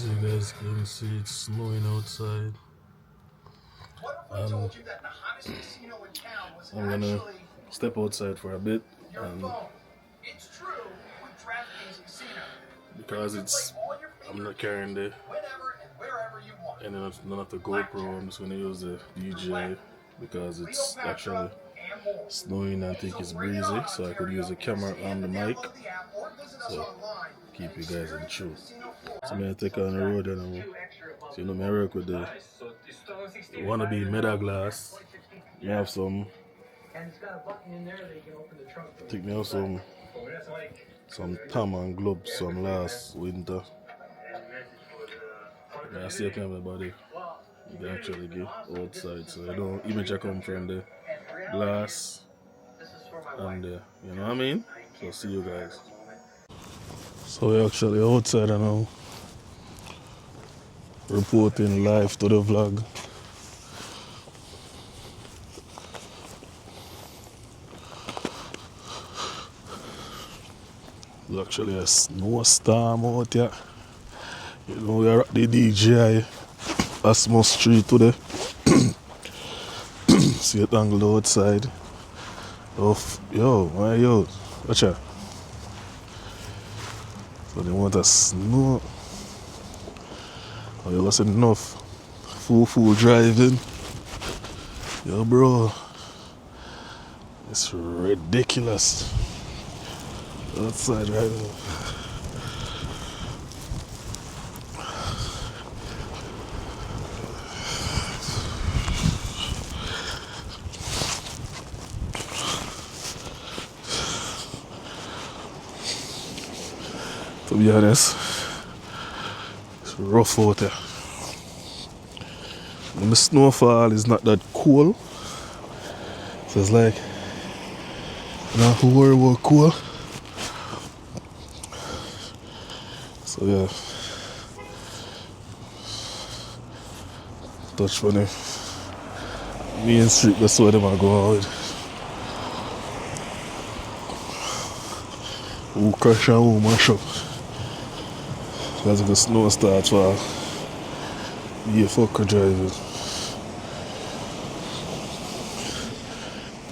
You guys can see it's snowing outside. And I'm gonna step outside for a bit and because I'm not carrying none of the GoPro. I'm just gonna use the DJI because it's actually snowing. I think it's breezy, so I could use the camera and the mic. So keep you guys in tune. So I'm gonna take on the road and so you know I work with the wannabe Meta Glass. You have some. Take me out some Tom and gloves some last winter. I see everybody you can actually get outside, so I don't image I come from the glass and the, you know what I mean? So see you guys. So we're actually outside and now reporting live to the vlog. There's actually a snowstorm out here. You know we are at the DJI Asmo Street today. See it angled outside. Yo, watch out. So they want a snow. Oh, you lost enough. Full driving. Yo, bro. It's ridiculous. Outside right now. To be honest, it's rough out there. When the snowfall is not that cool, so it's like you don't have to worry about cool. So yeah, touch funny. Main Street, that's where them are going out. Who crash and who mash up. Because if the snow starts for you fucker driving.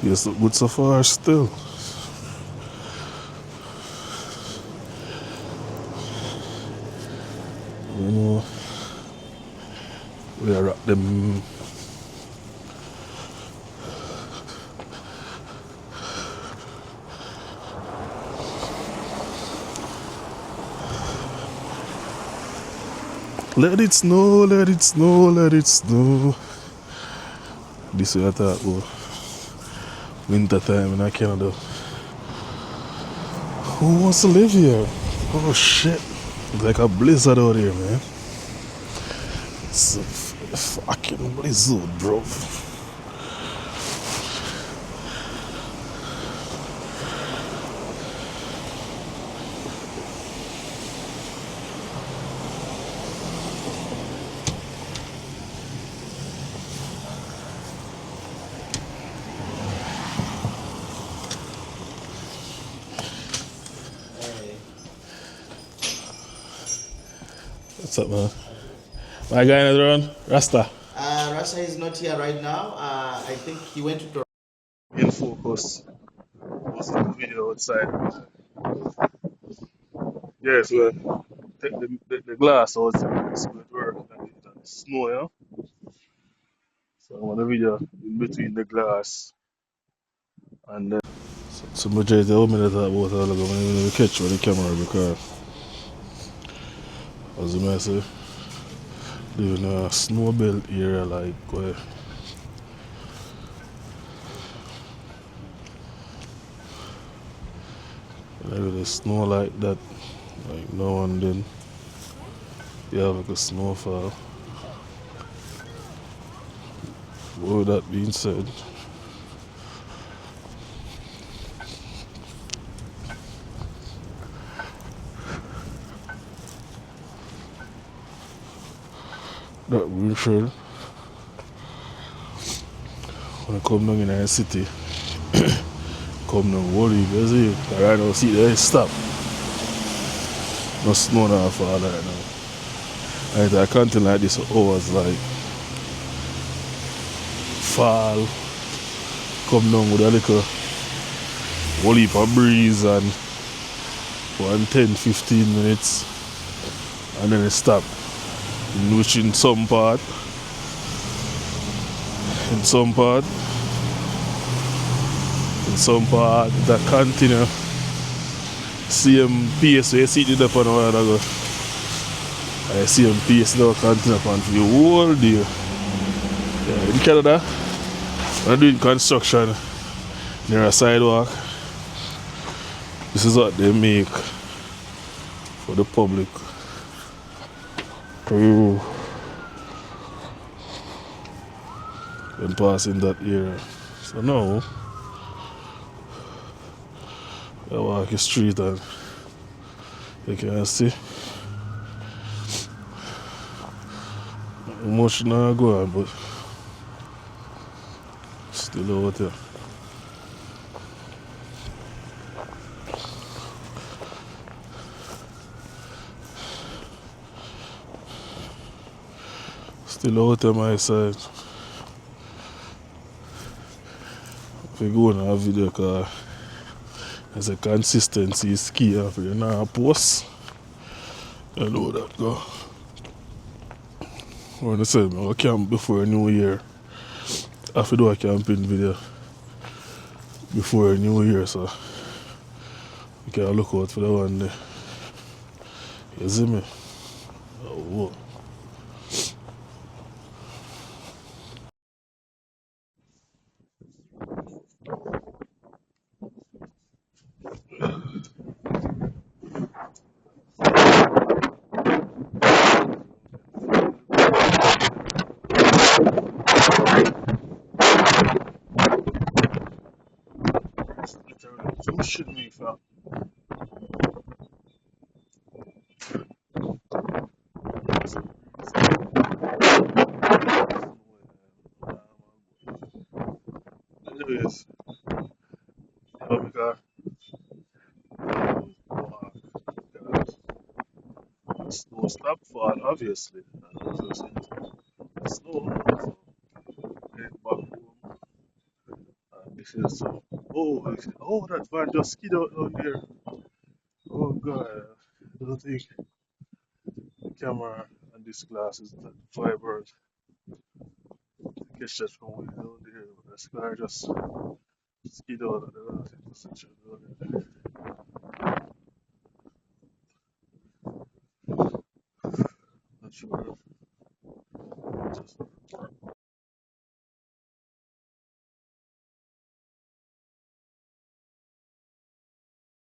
Yes, look good so far still. You know, we are at them. Let it snow, let it snow, let it snow. This way I thought about winter time in Canada. Who wants to live here? Oh shit. It's like a blizzard out here, man. It's a fucking blizzard, bro. What's up, man? My guy is around? Rasta. Rasta is not here right now. I think he went to Toronto. In focus. What's the video outside? Yes, well, take the glass outside. So it work. And it's snow, you know? So I want a video in between the glass and then. So majority of me that about all of them, I even catch on the camera because as I say, live in a snow belt area like where the snow like that, like now and then you have like a snowfall. But with that being said, that real trail when I come down in the city, come down worry, you see, right now see there stop. No snow now fall right now. And I can't like this hours like fall, come down with a little whole heap of breeze and for 10-15 minutes and then it stop. Which in some part, that continue same pace where you see it up on a while ago. I see him pace now continue upon for the whole day. Yeah, in Canada, when I'm doing construction near a sidewalk, this is what they make for the public. When passing that area. So now, I walk the street and you can see much not go on, but still out there. Still out on my side. If you go on a video because there's a consistency is key after you not post. I know that go. When I said I camp before New Year. I have to do a camping video before New Year, so you can look out for that one there. You see me? Oh, whoa. It's literally pushing me, fam. Anyways, because snow stop fall, obviously. Snow, so head back home. And this is oh, that van just skid out down there. Oh god, I don't think the camera and this glass is that vibrant to catch that from way down there. But the car just skid out of the last intersection down there. Not sure. Just